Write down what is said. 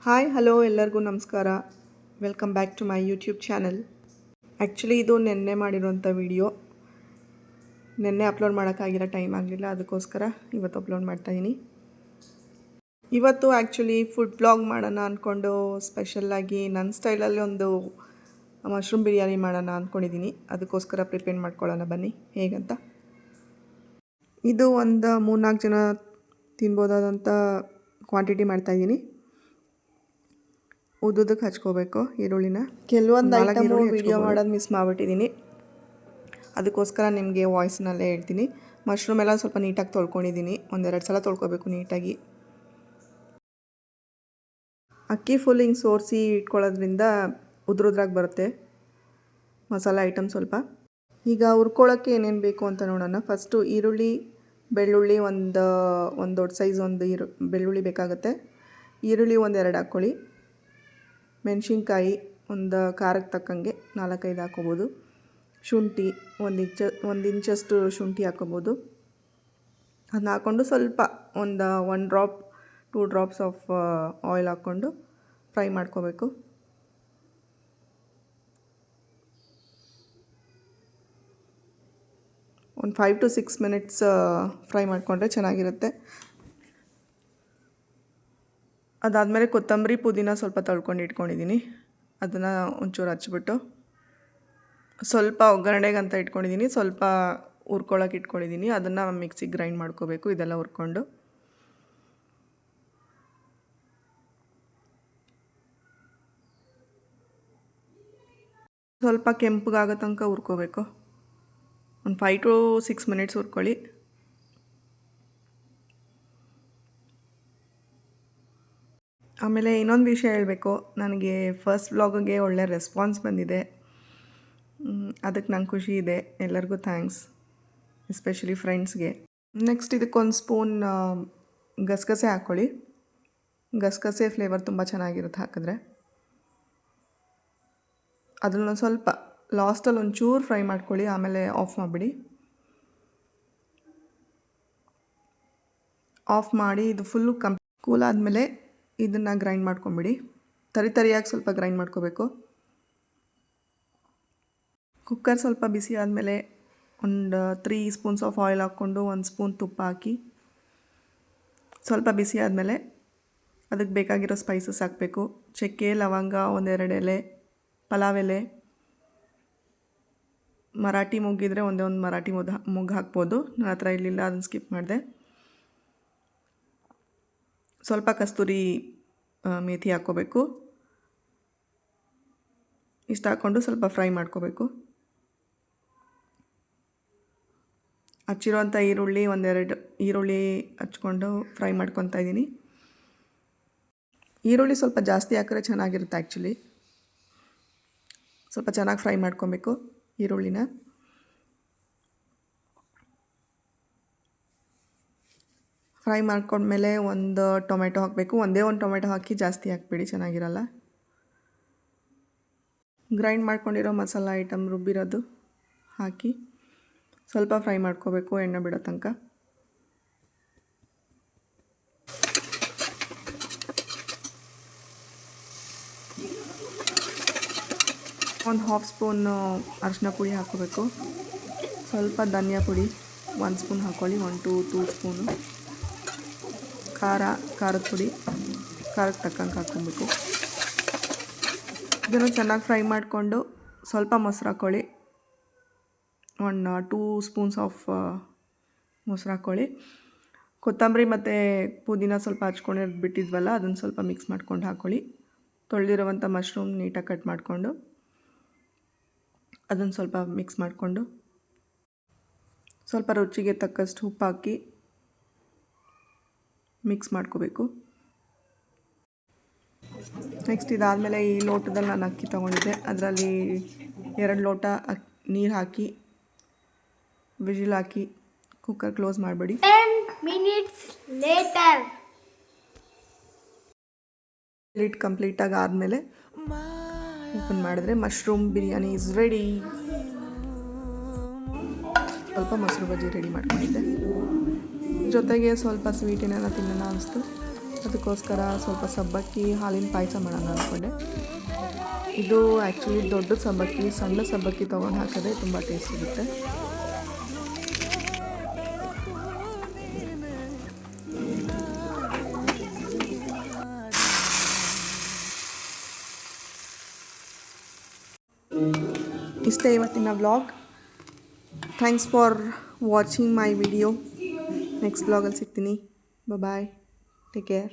Hi hello ಎಲ್ಲರಿಗೂ ನಮಸ್ಕಾರ. Welcome back to my YouTube channel. Actually ಇದು ನೆನ್ನೆ ಮಾಡಿರೋಂಥ ವಿಡಿಯೋ. ನೆನ್ನೆ ಅಪ್ಲೋಡ್ ಮಾಡೋಕ್ಕಾಗಿರೋ ಟೈಮ್ ಆಗಲಿಲ್ಲ, ಅದಕ್ಕೋಸ್ಕರ ಇವತ್ತು ಅಪ್ಲೋಡ್ ಮಾಡ್ತಾಯಿದ್ದೀನಿ. ಇವತ್ತು ಆ್ಯಕ್ಚುಲಿ ಫುಡ್ ಬ್ಲಾಗ್ ಮಾಡೋಣ ಅಂದ್ಕೊಂಡು ಸ್ಪೆಷಲ್ಲಾಗಿ ನನ್ನ ಸ್ಟೈಲಲ್ಲಿ ಒಂದು ಮಶ್ರೂಮ್ ಬಿರಿಯಾನಿ ಮಾಡೋಣ ಅಂದ್ಕೊಂಡಿದ್ದೀನಿ. ಅದಕ್ಕೋಸ್ಕರ ಪ್ರಿಪೇರ್ ಮಾಡ್ಕೊಳ್ಳೋಣ ಬನ್ನಿ ಹೇಗಂತ. ಇದು ಒಂದು 3-4 ಜನ ತಿನ್ಬೋದಾದಂಥ ಕ್ವಾಂಟಿಟಿ ಮಾಡ್ತಾಯಿದ್ದೀನಿ. ಉದ್ದಕ್ಕೆ ಹಚ್ಕೋಬೇಕು ಈರುಳ್ಳಿನ. ಕೆಲವೊಂದು ಐಟಮು ವೀಡಿಯೋ ಮಾಡೋದು ಮಿಸ್ ಮಾಡಿಬಿಟ್ಟಿದ್ದೀನಿ, ಅದಕ್ಕೋಸ್ಕರ ನಿಮಗೆ ವಾಯ್ಸ್ನಲ್ಲೇ ಹೇಳ್ತೀನಿ. ಮಶ್ರೂಮ್ ಎಲ್ಲ ಸ್ವಲ್ಪ ನೀಟಾಗಿ ತೊಳ್ಕೊಂಡಿದ್ದೀನಿ, 1-2 ಸಲ ತೊಳ್ಕೊಬೇಕು ನೀಟಾಗಿ. ಅಕ್ಕಿ ಫುಲ್ ಹಿಂಗೆ ಸೋರಿಸಿ ಇಟ್ಕೊಳ್ಳೋದ್ರಿಂದ ಉದ್ರಾಗಿ ಬರುತ್ತೆ ಮಸಾಲೆ ಐಟಮ್ ಸ್ವಲ್ಪ. ಈಗ ಹುರ್ಕೊಳ್ಳೋಕ್ಕೆ ಏನೇನು ಬೇಕು ಅಂತ ನೋಡೋಣ. ಫಸ್ಟು ಈರುಳ್ಳಿ, ಬೆಳ್ಳುಳ್ಳಿ ಒಂದು ದೊಡ್ಡ ಸೈಜ್ ಬೆಳ್ಳುಳ್ಳಿ ಬೇಕಾಗುತ್ತೆ. ಈರುಳ್ಳಿ 1-2 ಹಾಕ್ಕೊಳ್ಳಿ. ಮೆಣಸಿನ್ಕಾಯಿ ಒಂದು ಖಾರಕ್ಕೆ ತಕ್ಕಂಗೆ 4-5 ಹಾಕ್ಕೋಬೋದು. ಶುಂಠಿ 1 ಇಂಚಷ್ಟು ಶುಂಠಿ ಹಾಕ್ಕೋಬೋದು. ಅದನ್ನ ಹಾಕ್ಕೊಂಡು ಸ್ವಲ್ಪ 1 ಡ್ರಾಪ್ 2 ಡ್ರಾಪ್ಸ್ ಆಫ್ ಆಯಿಲ್ ಹಾಕ್ಕೊಂಡು ಫ್ರೈ ಮಾಡ್ಕೋಬೇಕು. ಒಂದು 5 to 6 ಮಿನಿಟ್ಸ್ ಫ್ರೈ ಮಾಡಿಕೊಂಡ್ರೆ ಚೆನ್ನಾಗಿರುತ್ತೆ. ಅದಾದಮೇಲೆ ಕೊತ್ತಂಬರಿ ಪುದೀನ ಸ್ವಲ್ಪ ತೊಳ್ಕೊಂಡು ಇಟ್ಕೊಂಡಿದ್ದೀನಿ. ಅದನ್ನು ಒಂಚೂರು ಹಚ್ಬಿಟ್ಟು ಸ್ವಲ್ಪ ಒಗ್ಗರಣೆಗೆ ಅಂತ ಇಟ್ಕೊಂಡಿದ್ದೀನಿ, ಸ್ವಲ್ಪ ಹುರ್ಕೊಳ್ಳೋಕೆ ಇಟ್ಕೊಂಡಿದ್ದೀನಿ. ಅದನ್ನು ಮಿಕ್ಸಿಗೆ ಗ್ರೈಂಡ್ ಮಾಡ್ಕೋಬೇಕು. ಇದೆಲ್ಲ ಹುರ್ಕೊಂಡು ಸ್ವಲ್ಪ ಕೆಂಪಗಾಗೋ ತನಕ ಹುರ್ಕೋಬೇಕು. ಒಂದು 5 to 6 ಮಿನಿಟ್ಸ್ ಹುರ್ಕೊಳ್ಳಿ. ಆಮೇಲೆ ಇನ್ನೊಂದು ವಿಷಯ ಹೇಳಬೇಕು, ನನಗೆ ಫಸ್ಟ್ ವ್ಲಾಗಿಗೆ ಒಳ್ಳೆ ರೆಸ್ಪಾನ್ಸ್ ಬಂದಿದೆ, ಅದಕ್ಕೆ ನಂಗೆ ಖುಷಿ ಇದೆ. ಎಲ್ಲರಿಗೂ ಥ್ಯಾಂಕ್ಸ್, ಎಸ್ಪೆಷಲಿ ಫ್ರೆಂಡ್ಸ್ಗೆ. ನೆಕ್ಸ್ಟ್ ಇದಕ್ಕೊಂದು ಸ್ಪೂನ್ ಗಸಗಸೆ ಹಾಕ್ಕೊಳ್ಳಿ. ಗಸಗಸೆ ಫ್ಲೇವರ್ ತುಂಬ ಚೆನ್ನಾಗಿರುತ್ತೆ ಹಾಕಿದ್ರೆ. ಅದನ್ನು ಸ್ವಲ್ಪ ಲಾಸ್ಟಲ್ಲಿ ಒಂಚೂರು ಫ್ರೈ ಮಾಡ್ಕೊಳ್ಳಿ, ಆಮೇಲೆ ಆಫ್ ಮಾಡಿಬಿಡಿ. ಆಫ್ ಮಾಡಿ ಇದು ಫುಲ್ಲು ಕೂಲ್ ಆದಮೇಲೆ ಇದನ್ನು ಗ್ರೈಂಡ್ ಮಾಡ್ಕೊಂಬಿಡಿ. ತರಿಯಾಗಿ ಸ್ವಲ್ಪ ಗ್ರೈಂಡ್ ಮಾಡ್ಕೋಬೇಕು. ಕುಕ್ಕರ್ ಸ್ವಲ್ಪ ಬಿಸಿ ಆದಮೇಲೆ ಒಂದು 3 ಸ್ಪೂನ್ಸ್ ಆಫ್ ಆಯಿಲ್ ಹಾಕ್ಕೊಂಡು 1 ಸ್ಪೂನ್ ತುಪ್ಪ ಹಾಕಿ ಸ್ವಲ್ಪ ಬಿಸಿ ಆದಮೇಲೆ ಅದಕ್ಕೆ ಬೇಕಾಗಿರೋ ಸ್ಪೈಸಸ್ ಹಾಕಬೇಕು. ಚಕ್ಕೆ, ಲವಂಗ, 1-2 ಎಲೆ, ಪಲಾವ್ ಎಲೆ, ಮರಾಠಿ ಮೊಗ್ಗಿದ್ರೆ ಒಂದು ಮರಾಠಿ ಮೊಗ್ಗು ಹಾಕ್ಬೋದು. ನನ್ನ ಹತ್ರ ಇರಲಿಲ್ಲ, ಅದನ್ನು ಸ್ಕಿಪ್ ಮಾಡಿದೆ. ಸ್ವಲ್ಪ ಕಸ್ತೂರಿ ಮೇಥಿ ಹಾಕ್ಕೋಬೇಕು. ಇಷ್ಟು ಹಾಕ್ಕೊಂಡು ಸ್ವಲ್ಪ ಫ್ರೈ ಮಾಡ್ಕೋಬೇಕು. ಹಚ್ಚಿರೋಂಥ ಈರುಳ್ಳಿ 1-2 ಈರುಳ್ಳಿ ಹಚ್ಕೊಂಡು ಫ್ರೈ ಮಾಡ್ಕೊತಾ ಇದ್ದೀನಿ. ಈರುಳ್ಳಿ ಸ್ವಲ್ಪ ಜಾಸ್ತಿ ಹಾಕಿದ್ರೆ ಚೆನ್ನಾಗಿರುತ್ತೆ. ಆ್ಯಕ್ಚುಲಿ ಸ್ವಲ್ಪ ಚೆನ್ನಾಗಿ ಫ್ರೈ ಮಾಡ್ಕೊಬೇಕು ಈರುಳ್ಳಿನ. ಫ್ರೈ ಮಾಡ್ಕೊಂಡ್ಮೇಲೆ ಒಂದು ಟೊಮೆಟೊ ಹಾಕಬೇಕು. ಒಂದೇ ಒಂದು ಟೊಮೆಟೊ ಹಾಕಿ, ಜಾಸ್ತಿ ಹಾಕ್ಬೇಡಿ, ಚೆನ್ನಾಗಿರಲ್ಲ. ಗ್ರೈಂಡ್ ಮಾಡ್ಕೊಂಡಿರೋ ಮಸಾಲ ಐಟಮ್ ರುಬ್ಬಿರೋದು ಹಾಕಿ ಸ್ವಲ್ಪ ಫ್ರೈ ಮಾಡ್ಕೋಬೇಕು ಎಣ್ಣೆ ಬಿಡೋ ತನಕ. ಒಂದು 1/2 ಸ್ಪೂನ್ ಅರಿಶಿನ ಪುಡಿ ಹಾಕ್ಕೋಬೇಕು. ಸ್ವಲ್ಪ ಧನಿಯಾ ಪುಡಿ 1 ಸ್ಪೂನ್ ಹಾಕ್ಕೊಳ್ಳಿ. 1 to 2 ಸ್ಪೂನು ಖಾರದ ಪುಡಿ ಖಾರಕ್ಕೆ ತಕ್ಕಂಗೆ ಹಾಕ್ಕೊಬೇಕು. ಇದನ್ನು ಚೆನ್ನಾಗಿ ಫ್ರೈ ಮಾಡಿಕೊಂಡು ಸ್ವಲ್ಪ ಮೊಸರು ಹಾಕ್ಕೊಳ್ಳಿ. 2 ಸ್ಪೂನ್ಸ್ ಆಫ್ ಮೊಸರು ಹಾಕ್ಕೊಳ್ಳಿ. ಕೊತ್ತಂಬರಿ ಮತ್ತು ಪುದೀನ ಸ್ವಲ್ಪ ಹಚ್ಕೊಂಡು ಬಿಟ್ಟಿದ್ವಲ್ಲ, ಅದನ್ನು ಸ್ವಲ್ಪ ಮಿಕ್ಸ್ ಮಾಡ್ಕೊಂಡು ಹಾಕ್ಕೊಳ್ಳಿ. ತೊಳೆದಿರುವಂಥ ಮಶ್ರೂಮ್ ನೀಟಾಗಿ ಕಟ್ ಮಾಡಿಕೊಂಡು ಅದನ್ನು ಸ್ವಲ್ಪ ಮಿಕ್ಸ್ ಮಾಡಿಕೊಂಡು ಸ್ವಲ್ಪ ರುಚಿಗೆ ತಕ್ಕಷ್ಟು ಉಪ್ಪು ಹಾಕಿ ಮಿಕ್ಸ್ ಮಾಡ್ಕೋಬೇಕು. ನೆಕ್ಸ್ಟ್ ಇದಾದಮೇಲೆ ಈ ಲೋಟದಲ್ಲಿ ನಾನು ಅಕ್ಕಿ ತೊಗೊಂಡಿದ್ದೆ, ಅದರಲ್ಲಿ 2 ಲೋಟ ನೀರು ಹಾಕಿ ವಿಜಿಲ್ ಹಾಕಿ ಕುಕ್ಕರ್ ಕ್ಲೋಸ್ ಮಾಡಬೇಡಿ. 10 minutes later ಲಿಡ್ ಕಂಪ್ಲೀಟಾಗಿ ಆದಮೇಲೆ ಓಪನ್ ಮಾಡಿದ್ರೆ ಮಶ್ರೂಮ್ ಬಿರಿಯಾನಿ ಇಸ್ ರೆಡಿ. ಸ್ವಲ್ಪ ಮೊಸರು ಬಜ್ಜಿ ರೆಡಿ ಮಾಡ್ಕೊಂಡಿದ್ದೆ, ಜೊತೆಗೆ ಸ್ವಲ್ಪ ಸ್ವೀಟ್ ಏನಾರ ತಿನ್ನೋಣ ಅನಿಸ್ತು. ಅದಕ್ಕೋಸ್ಕರ ಸ್ವಲ್ಪ ಸಬ್ಬಕ್ಕಿ ಹಾಲಿನ ಪಾಯಸ ಮಾಡೋಣ ಅಂದ್ಕೊಂಡೆ. ಇದು ಆ್ಯಕ್ಚುಲಿ ದೊಡ್ಡ ಸಬ್ಬಕ್ಕಿ, ಸಣ್ಣ ಸಬ್ಬಕ್ಕಿ ತೊಗೊಂಡು ಹಾಕಿದ್ರೆ ತುಂಬ ಟೇಸ್ಟ್ ಇರುತ್ತೆ. ಇಷ್ಟೇ ಇವತ್ತಿನ vlog. Thanks for watching my video. Next ವ್ಲಾಗಲ್ಲಿ ಸಿಗ್ತೀನಿ. Bye, take care.